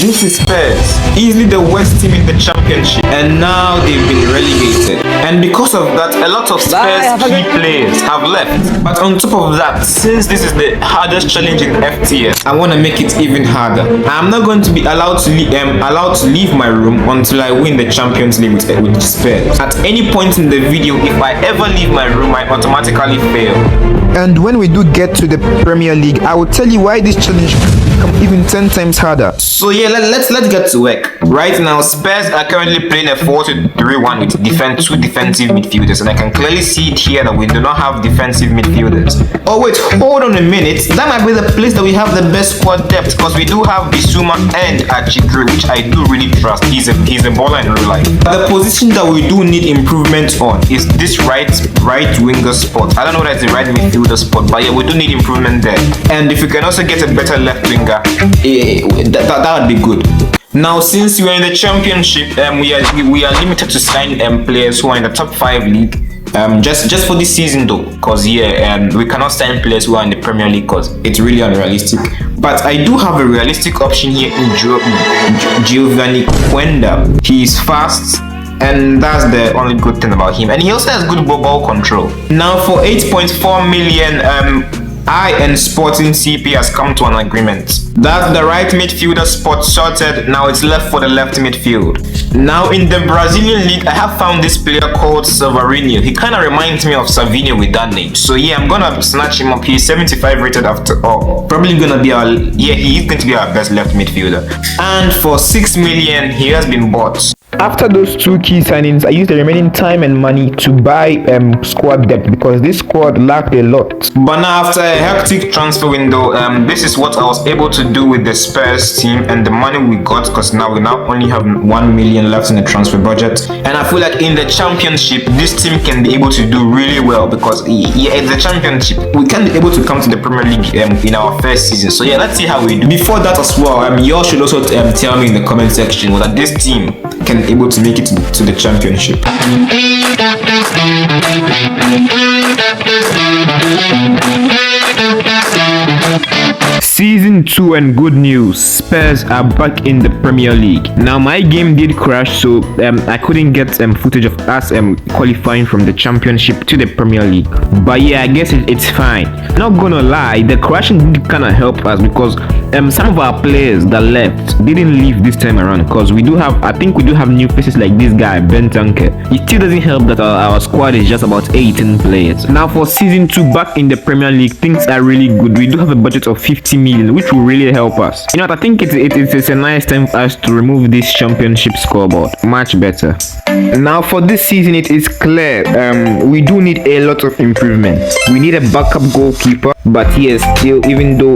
This is Spurs, easily the worst team in the championship, and now they've been relegated. And because of that, a lot of Spurs key players have left. But on top of that, since this is the hardest challenge in FTS, I want to make it even harder. I'm not going to be allowed to leave my room until I win the Champions League with Spurs. At any point in the video, if I ever leave my room, I automatically fail. And when we do get to the Premier League, I will tell you why this challenge become even 10 times harder. So yeah, let's get to work. Right now, Spurs are currently playing a 4-3-1 with two defensive midfielders, and I can clearly see it here that we do not have defensive midfielders. Oh wait, hold on a minute. That might be the place that we have the best squad depth, because we do have Bissouma and Achikri, which I do really trust. He's a baller in real life. But the position that we do need improvement on is this right winger spot. I don't know whether it's the right midfielder spot, but yeah, we do need improvement there. And if we can also get a better left winger, that would be good. Now, since we are in the championship, we are limited to sign players who are in the top 5 league. Just for this season though, because yeah, we cannot sign players who are in the Premier League because it's really unrealistic. But I do have a realistic option here in Giovanni Quenda. He is fast, and that's the only good thing about him, and he also has good ball control. Now for 8.4 million, I and Sporting CP has come to an agreement. That's the right midfielder spot sorted. Now it's left for the left midfield. Now in the Brazilian league, I have found this player called Savarino. He kind of reminds me of Savinho with that name. So yeah, I'm gonna snatch him up. He's 75 rated after all. Probably gonna be he is going to be our best left midfielder. And for 6 million, he has been bought. After those two key signings, I used the remaining time and money to buy squad depth because this squad lacked a lot. But now after a hectic transfer window, this is what I was able to do with the Spurs team and the money we got, because now we only have 1 million left in the transfer budget. And I feel like in the championship, this team can be able to do really well, because yeah, it's the championship. We can be able to come to the Premier League in our first season. So yeah, let's see how we do. Before that as well, you all should also tell me in the comment section whether this team can be able to make it to the championship. Season 2 and good news, Spurs are back in the Premier League. Now my game did crash, so I couldn't get footage of us qualifying from the championship to the Premier League. But yeah, I guess it's fine. Not gonna lie, the crashing did kind of help us because some of our players that left didn't leave this time around, because I think we do have new faces like this guy Ben Tanke. It still doesn't help that our squad is just about 18 players. Now for season 2 back in the Premier League, things are really good. We do have a budget of 50 million, which will really help us. You know what, I think it's a nice time for us to remove this championship scoreboard. Much better. Now for this season, it is clear we do need a lot of improvements. We need a backup goalkeeper, but yes, still, even though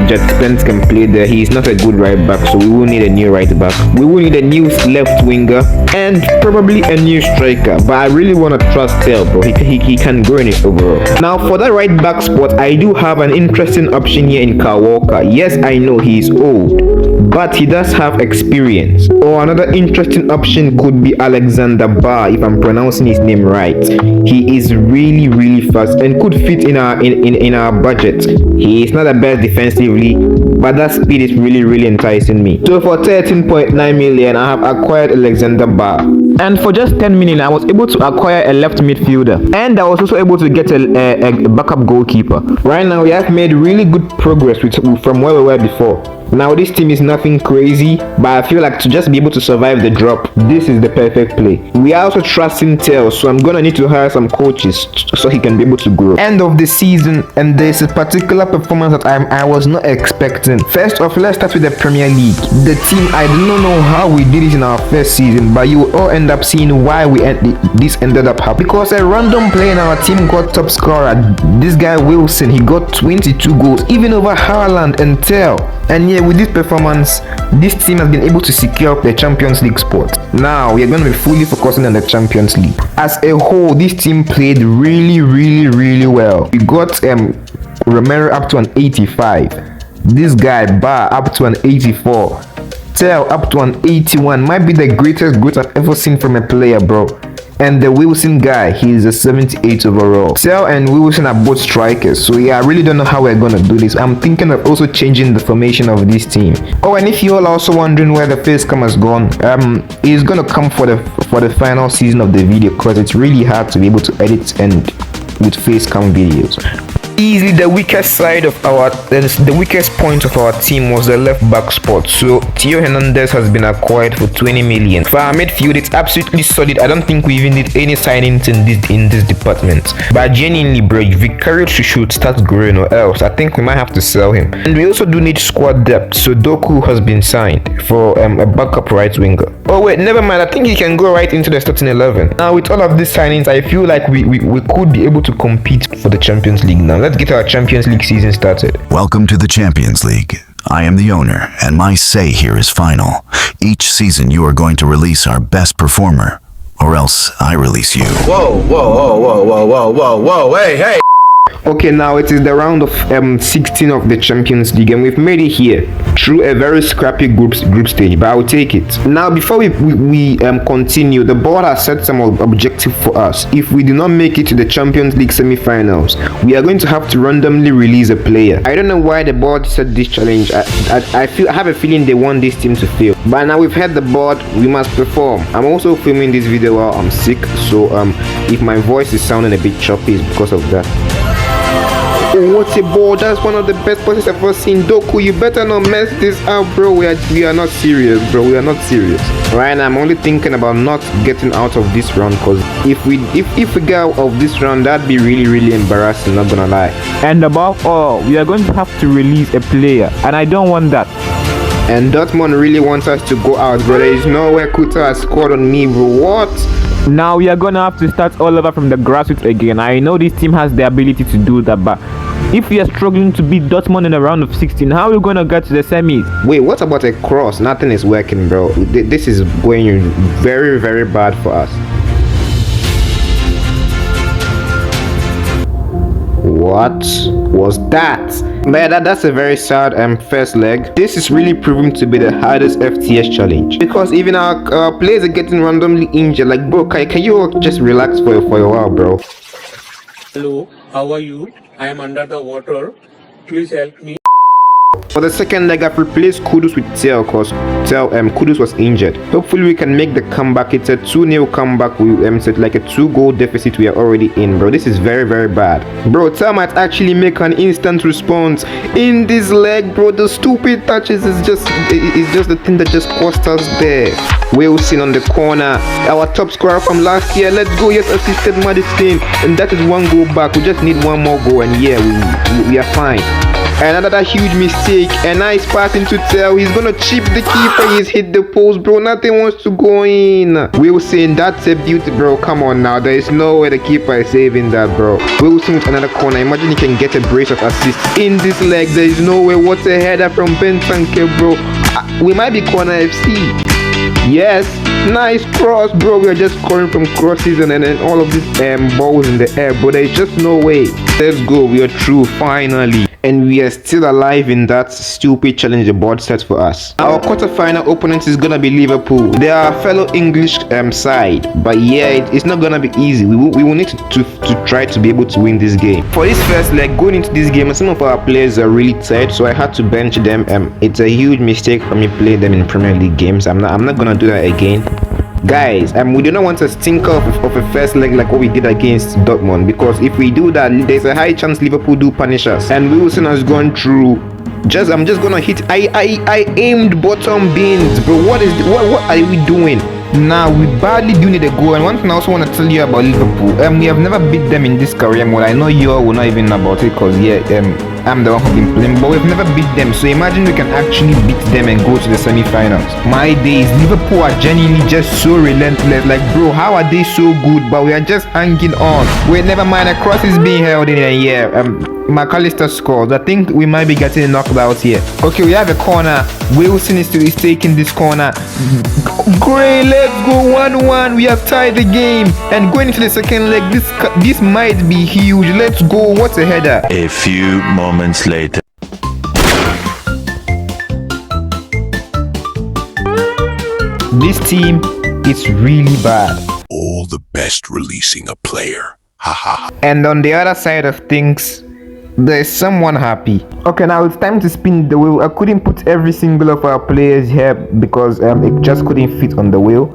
Jet Spence can play there, he is not a good right back, so we will need a new right back. We will need a new left winger and probably a new striker, but I really want to trust Tel, bro. He can grow in it overall. Now for that right back spot, I do have an interesting option here in Kyle Walker. Yes, I know he is old, but he does have experience. Or another interesting option could be Alexander Bar, if I'm pronouncing his name right. He is really fast and could fit in our budget. He is not the best defensively, but that speed is really enticing me. So for 13.9 million, I have acquired Alexander Bar. And for just 10 million, I was able to acquire a left midfielder, and I was also able to get a backup goalkeeper. Right now, we have made really good progress from where we were before. Now this team is nothing crazy, but I feel like to just be able to survive the drop, this is the perfect play. We are also trusting Tel, so I'm gonna need to hire some coaches so he can be able to grow. End of the season, and there's a particular performance that I was not expecting. First off, let's start with the Premier League. The team, I do not know how we did it in our first season, but you will all end up seeing why this ended up happening. Because a random player in our team got top scorer. This guy Wilson, he got 22 goals, even over Haaland and Tel. And yeah, with this performance, this team has been able to secure the Champions League spot. Now we are going to be fully focusing on the Champions League. As a whole, this team played really well. We got Romero up to an 85. This guy Bar up to an 84. Tel up to an 81. Might be the greatest growth I've ever seen from a player, bro. And the Wilson guy, he's a 78 overall. Tell and Wilson are both strikers, so yeah, I really don't know how we're gonna do this. I'm thinking of also changing the formation of this team. Oh, and if you're all also wondering where the face cam has gone, it's gonna come for the final season of the video, because it's really hard to be able to edit and with face cam videos. Easily the weakest side of the weakest point of our team was the left back spot. So Theo Hernandez has been acquired for 20 million. For our midfield, it's absolutely solid. I don't think we even need any signings in this department. But genuinely, bro, Vicario should start growing, or else I think we might have to sell him. And we also do need squad depth. So Doku has been signed for a backup right winger. Oh wait, never mind. I think he can go right into the starting 11. Now with all of these signings, I feel like we could be able to compete for the Champions League now. Let's get our Champions League season started. Welcome to the Champions League. I am the owner, and my say here is final. Each season you are going to release our best performer, or else I release you. Whoa, whoa, whoa, whoa, whoa, whoa, whoa, hey! Okay, now it is the round of 16 of the Champions League, and we've made it here through a very scrappy group stage, but I'll take it. Now, before we continue, the board has set some objective for us. If we do not make it to the Champions League semi-finals, we are going to have to randomly release a player. I don't know why the board set this challenge. I have a feeling they want this team to fail. But now we've had the board, we must perform. I'm also filming this video while I'm sick, so if my voice is sounding a bit choppy, it's because of that. Oh, what a ball! That's one of the best passes I've ever seen. Doku, you better not mess this up, bro. We are not serious, bro. We are not serious. Right now, I'm only thinking about not getting out of this round, because if we get out of this round, that'd be really embarrassing, not gonna lie. And above all, we are going to have to release a player, and I don't want that. And Dortmund really wants us to go out, bro. There is nowhere Kuta has scored on me, bro. What? Now we are gonna have to start all over from the grassroots again. I know this team has the ability to do that, but if we are struggling to beat Dortmund in a round of 16, how are we gonna get to the semis? Wait, what about a cross? Nothing is working, bro. This is going very bad for us. What was that? Man, that's a very sad first leg. This is really proving to be the hardest FTS challenge, because even our players are getting randomly injured. Like, bro, can you all just relax for a while, bro? Hello, how are you? I am under the water. Please help me. For the second leg, I've replaced Kudus with Tel, because Kudus was injured. Hopefully we can make the comeback. It's a 2-0 comeback. We set like a 2-goal deficit we are already in, bro. This is very bad. Bro, Tel might actually make an instant response in this leg, bro. The stupid touches is just the thing that just cost us there. Wilson on the corner, our top scorer from last year. Let's go. Yes, assisted Madison, and that is one goal back. We just need one more goal, and yeah, we are fine. Another huge mistake. A nice pass into Tel. He's gonna chip the keeper. He's hit the post, bro. Nothing wants to go in. Wilson, that's a beauty, bro. Come on now. There is no way the keeper is saving that, bro. Wilson with another corner. Imagine he can get a brace of assists in this leg. There is no way. What a header from Bentancur, bro. We might be corner FC. Yes, nice cross, bro. We are just scoring from crosses and all of these balls in the air, but there is just no way. Let's go. We are through finally. And we are still alive in that stupid challenge the board set for us. Our quarterfinal opponent is gonna be Liverpool. They are a fellow English side, but yeah, it's not gonna be easy. We will need to try to be able to win this game. For this first leg, going into this game, some of our players are really tired, so I had to bench them. It's a huge mistake for me playing them in Premier League games. I'm not gonna do that again. Guys, we do not want to stink off of a first leg like what we did against Dortmund, because if we do that, there's a high chance Liverpool do punish us. And Wilson has gone through. I'm just gonna hit. I aimed bottom bins, bro. What are we doing? Now we badly do need a goal. And one thing I also want to tell you about Liverpool, we have never beat them in this career mode. I know you all will not even know about it, because yeah, I'm the one who's been playing, but we've never beat them. So imagine we can actually beat them and go to the semi-finals. My days, Liverpool are genuinely just so relentless. Like, bro, how are they so good? But we are just hanging on. Wait, never mind. A cross is being held in, and yeah, McAllister scores. I think we might be getting knocked out here. Okay, we have a corner. Wilson is taking this corner. Great, let's go 1-1. We have tied the game, and going into the second leg, this might be huge. Let's go. What's a header? A few moments later. This team is really bad. All the best releasing a player. Haha. And on the other side of things, there's someone happy. Okay, now it's time to spin the wheel. I couldn't put every single of our players here because it just couldn't fit on the wheel.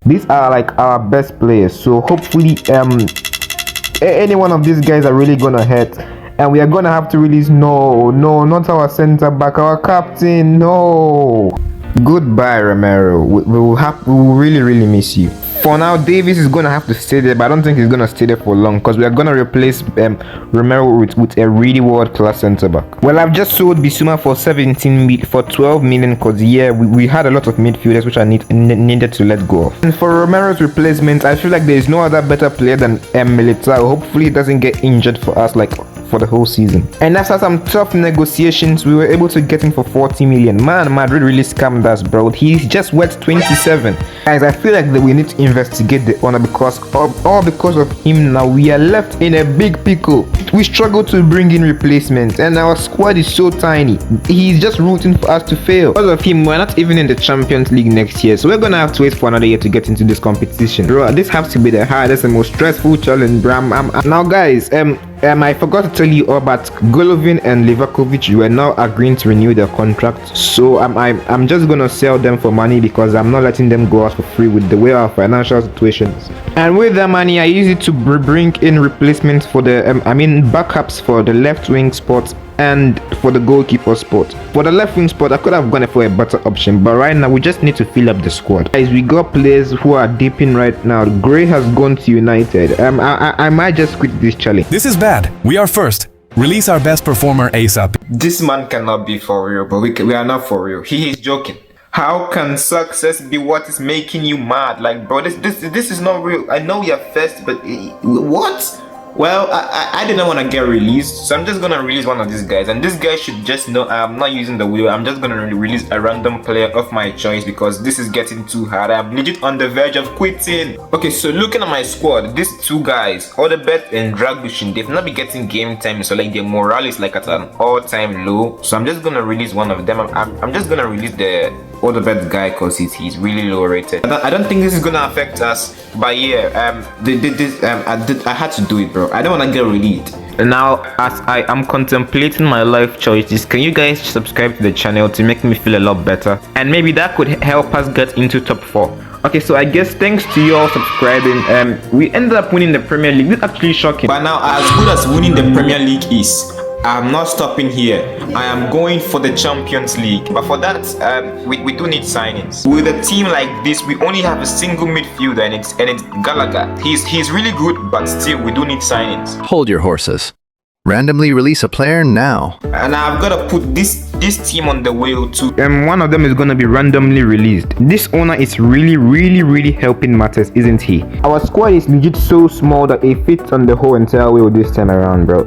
These are like our best players, so hopefully any one of these guys are really gonna hit, and we are gonna have to release not our center back, our captain. No, Goodbye, Romero. We will really miss you. For now, Davis is gonna have to stay there, but I don't think he's gonna stay there for long because we are gonna replace Romero with a really world-class centre back. Well, I've just sold Bissouma for 12 million because we had a lot of midfielders which I needed to let go of. And for Romero's replacement, I feel like there is no other better player than Militao. Hopefully, he doesn't get injured for us like for the whole season. And after some tough negotiations, we were able to get him for 40 million. Man, Madrid really scammed us, bro. He's just worth 27. Guys, I feel like that we need to investigate the owner because of him now we are left in a big pickle. We struggle to bring in replacements and our squad is so tiny. He's just rooting for us to fail. Because of him, we're not even in the Champions League next year, so we're gonna have to wait for another year to get into this competition. Bro, this has to be the hardest and most stressful challenge, bro. Now guys, I forgot to tell you all about Golovin and Livakovic. Were now agreeing to renew their contract, so I'm just gonna sell them for money because I'm not letting them go out for free with the way our financial situations. And with that money, I use it to bring in replacements for the backups for the left wing spot and for the goalkeeper spot. For the left wing spot, I could have gone for a better option, but right now we just need to fill up the squad. Guys, we got players who are dipping right now. Gray has gone to United. I might just quit this challenge. This is bad. We are first. Release our best performer ASAP. This man cannot be for real, but we are not for real. He is joking. How can success be what is making you mad? Like, bro, this is not real. I know you're first, but what? Well, I didn't want to get released, so I'm just gonna release one of these guys, and this guy should just know I'm not using the wheel. I'm just gonna release a random player of my choice because this is getting too hard. I'm legit on the verge of quitting. Okay, so looking at my squad, these two guys, Odebert and Dragushin, they've not been getting game time, so like their morale is like at an all-time low. So I'm just gonna release one of them. I'm just gonna release the Odebert guy because he's really low rated. I don't think this is gonna affect us, but yeah, I had to do it, bro. I don't want to get released. Now, as I am contemplating my life choices, can you guys subscribe to the channel to make me feel a lot better? And maybe that could help us get into top 4. Okay, so I guess thanks to you all subscribing, we ended up winning the Premier League. This is actually shocking. But now, as good as winning the Premier League is, I'm not stopping here. I am going for the Champions League. But for that, we do need signings. With a team like this, we only have a single midfielder, and it's Gallagher. He's really good, but still, we do need signings. Hold your horses. Randomly release a player now. And I've got to put this team on the wheel too. One of them is gonna be randomly released. This owner is really helping matters, isn't he? our squad is legit so small that it fits on the whole entire wheel this time around, bro.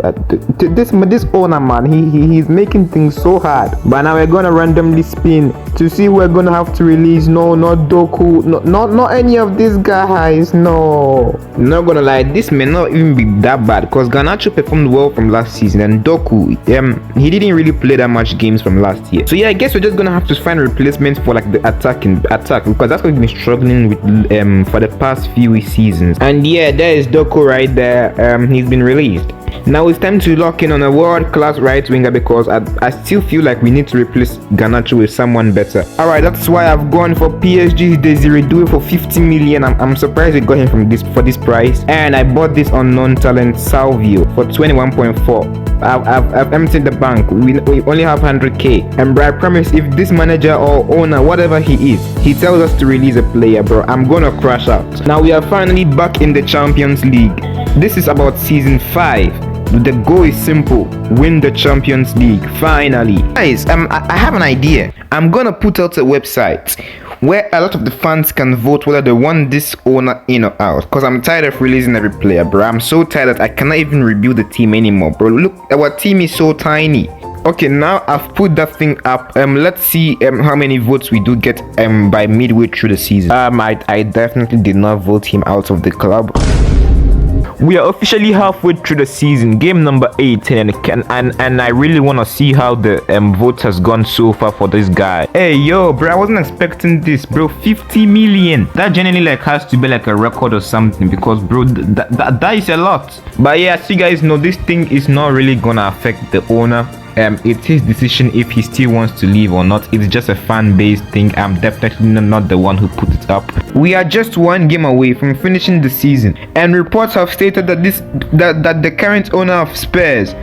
This owner, man, he's making things so hard. But now we're gonna randomly spin to see who we're gonna have to release. No, not Doku, not any of these guys. No, not gonna lie, this may not even be that bad because Garnacho performed well from last season, and Doku, he didn't really play that much games from last year. So yeah, I guess we're just gonna have to find replacements for like the attack because that's what we've been struggling with for the past few seasons. And yeah, there is Doku right there. He's been released. Now it's time to lock in on a world-class right winger because I still feel like we need to replace Garnacho with someone better. Alright, that's why I've gone for PSG's Desiree Doué for 50 million. I'm surprised we got him for this price. And I bought this unknown talent Salvio for 21.4. I've emptied the bank. We only have 100k. And bro, I promise if this manager or owner, whatever he is, he tells us to release a player, bro, I'm gonna crash out. Now we are finally back in the Champions League. This is about season 5. The goal is simple: win the Champions League, finally. Guys, I have an idea. I'm gonna put out a website where a lot of the fans can vote whether they want this owner in or out, because I'm tired of releasing every player, bro. I'm so tired that I cannot even rebuild the team anymore, bro. Look, our team is so tiny. Okay, now I've put that thing up. Let's see how many votes we do get by midway through the season. I definitely did not vote him out of the club. We are officially halfway through the season, game number 18, and I really want to see how the vote has gone so far for this guy. Hey yo, bro, I wasn't expecting this, bro. 50 million. That genuinely like has to be like a record or something, because bro, that is a lot. But yeah, as you guys know, this thing is not really gonna affect the owner. It's his decision if he still wants to leave or not. It's just a fan-based thing. I'm definitely not the one who put it up. We are just one game away from finishing the season, and reports have stated that that the current owner of Spurs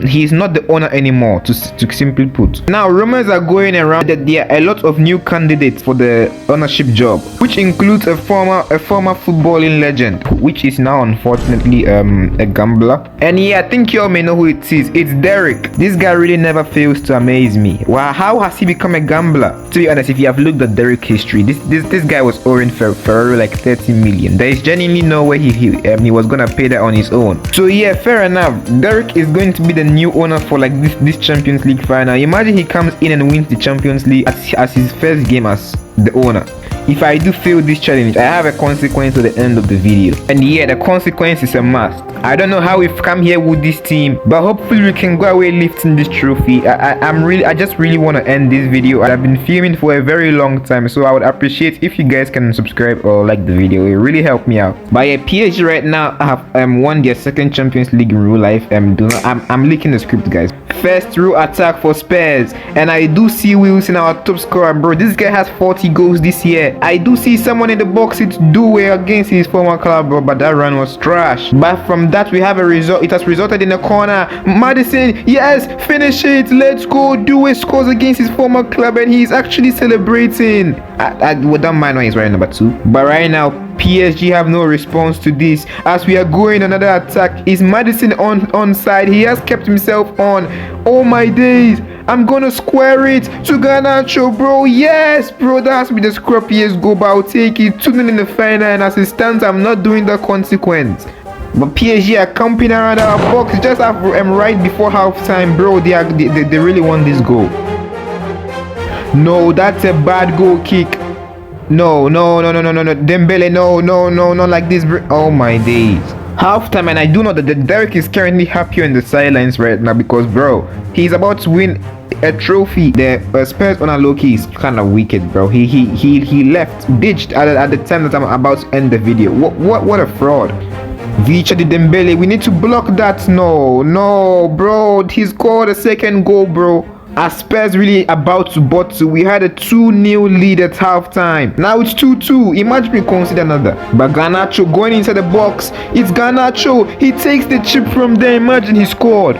he's not the owner anymore, to simply put. Now rumors are going around that there are a lot of new candidates for the ownership job, which includes a former footballing legend, which is now unfortunately a gambler. And yeah, I think you all may know who it is. It's Derek. This guy really never fails to amaze me. Wow, how has he become a gambler? To be honest, if you have looked at Derek history, this guy was owing Ferrari like 30 million. There is genuinely no way he was gonna pay that on his own. So yeah, fair enough. Derek is going to be the new owner for like this Champions League final. Imagine he comes in and wins the Champions League as his first game as the owner. If I do fail this challenge, I have a consequence at the end of the video. And yeah, the consequence is a must. I don't know how we've come here with this team, but hopefully we can go away lifting this trophy. I just really want to end this video. I've been filming for a very long time, so I would appreciate if you guys can subscribe or like the video. It really helped me out. But yeah, PSG right now have won their second Champions League in real life. I'm leaking the script, guys. First row attack for Spurs, and I do see Wilson, our top scorer, bro. This guy has 40 goals this year. I do see someone in the box. It's Due against his former club, bro, but that run was trash. But from that we have a result. It has resulted in a corner. Madison, yes, finish it. Let's go. Due scores against his former club, and he's actually celebrating. I wouldn't mind when he's wearing number 2, but right now PSG have no response to this. As we are going another attack, is Madison on side? He has kept himself on. Oh my days, I'm gonna square it to Garnacho, bro. Yes, bro, that has to be the scrappiest goal, but I'll take it. 2-0 in the final, and as it stands, I'm not doing the consequence. But PSG are camping around our box just right before halftime, bro. They really want this goal. No, that's a bad goal kick. No, Dembele, no, like this. Oh my days. Halftime, and I do know that the Derek is currently happier in the sidelines right now because, bro, he's about to win a trophy. The Spurs owner Loki is kind of wicked, bro. He left, ditched at the time that I'm about to end the video. What a fraud. Vicha the Dembele, we need to block that. No, bro, he scored a second goal, bro. As Spurs really about to bottle, we had a 2-0 lead at halftime. Now it's 2-2. Imagine we consider another. But Garnacho going inside the box. It's Garnacho. He takes the chip from there. Imagine he scored.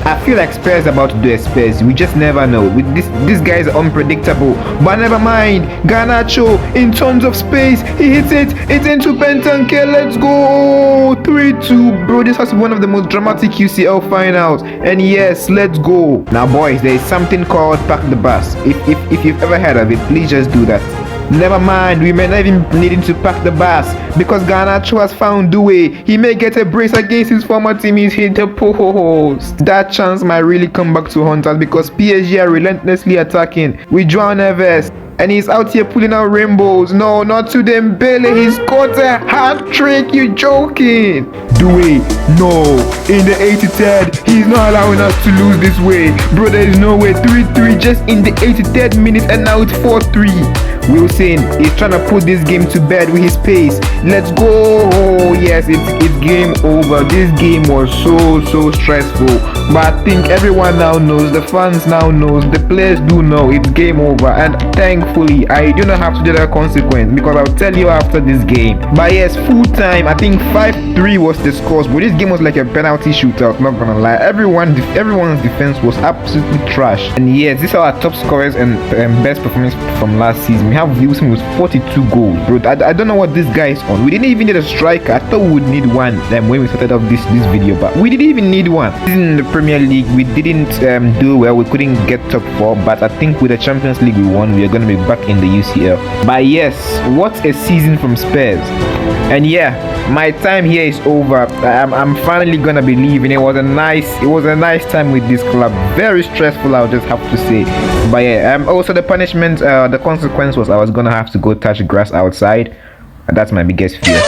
I feel like Spurs about to do a Spurs. We just never know. With this guy is unpredictable. But never mind. Garnacho in tons of space. He hits it. It's into Bentancur. Let's go. 3-2. Bro, this was one of the most dramatic UCL finals. And yes, let's go. Now boys, there is something called pack the bus. If you've ever heard of it, please just do that. Never mind, we may not even needing to pack the bus because Garnacho has found Due. He may get a brace against his former team. He's hit the post. That chance might really come back to haunt us because PSG are relentlessly attacking with João Neves. And he's out here pulling out rainbows. No, not to Dembele. He's got a hat trick. You joking? Due, no. In the 83rd, he's not allowing us to lose this way. Bro, there is no way. 3-3 just in the 83rd minute, and now it's 4-3. Wilson is trying to put this game to bed with his pace. Let's go. Oh, yes, it's game over. This game was so stressful. But I think everyone now knows. The fans now knows. The players do know it's game over. And thankfully, I do not have to do that consequence because I'll tell you after this game. But yes, full time, I think 5-3 was the scores. But this game was like a penalty shootout, not gonna lie. Everyone's defense was absolutely trash. And yes, these are our top scorers and best performance from last season. We have Wilson with 42 goals, bro. I don't know what this guy is on. We didn't even need a striker. I thought we would need one when we started off this video, but we didn't even need one. In the Premier League, we didn't do well. We couldn't get top 4, but I think with the Champions League we won, we are going to be back in the UCL. But yes, what a season from Spurs. And yeah, my time here is over. I'm finally gonna be leaving. It was a nice time with this club. Very stressful, I'll just have to say. But yeah, also the punishment, the consequence was I was gonna have to go touch grass outside. That's my biggest fear.